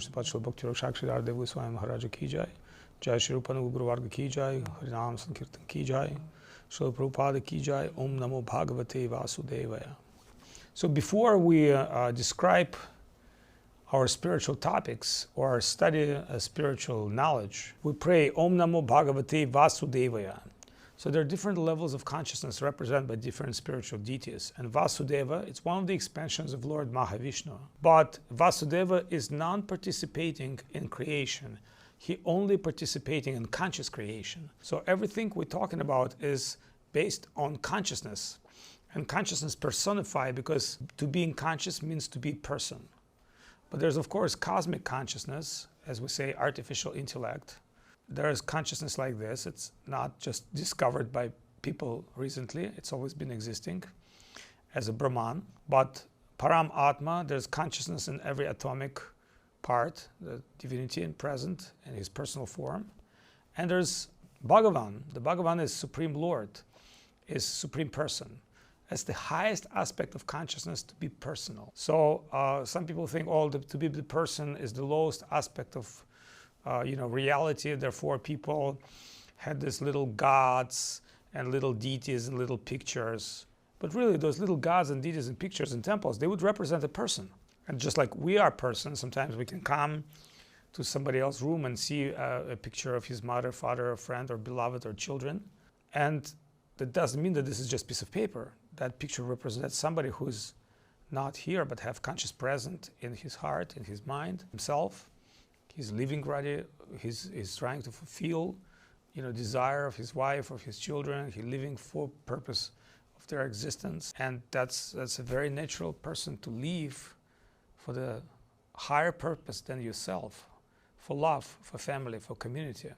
Shri Bhakti Rakshakshidhar Dev Goswami Maharaj ki jai. Jai Shri Rupananda Guru Varga ki jai. Harinam Sankirtan ki jai. Shri Prabhupada ki jai. Om Namo Bhagavate Vasudevaya. So before we describe our spiritual topics or study spiritual knowledge, we pray Om Namo Bhagavate Vasudevaya. So there are different levels of consciousness represented by different spiritual deities. And Vasudeva, it's one of the expansions of Lord Mahavishnu. But Vasudeva is non-participating in creation. He only participating in conscious creation. So everything we're talking about is based on consciousness. And consciousness personified, because to being conscious means to be person. But there's of course cosmic consciousness, as we say, artificial intellect. There is consciousness like this. It's not just discovered by people recently. It's always been existing as a Brahman. But Param Atma, there's consciousness in every atomic part, the divinity in present in his personal form. And there's Bhagavan. The Bhagavan is Supreme Lord, is Supreme Person. That's the highest aspect of consciousness, to be personal. So some people think, to be the person is the lowest aspect of reality. Therefore, people had these little gods and little deities and little pictures. But really, those little gods and deities and pictures and temples, they would represent a person. And just like we are persons, sometimes we can come to somebody else's room and see a picture of his mother, father, or friend, or beloved, or children. And that doesn't mean that this is just a piece of paper. That picture represents somebody who's not here, but have conscious present in his heart, in his mind, himself. He's living ready. He's trying to fulfill, desire of his wife, of his children. He's living for purpose of their existence, and that's a very natural person to live for the higher purpose than yourself, for love, for family, for community.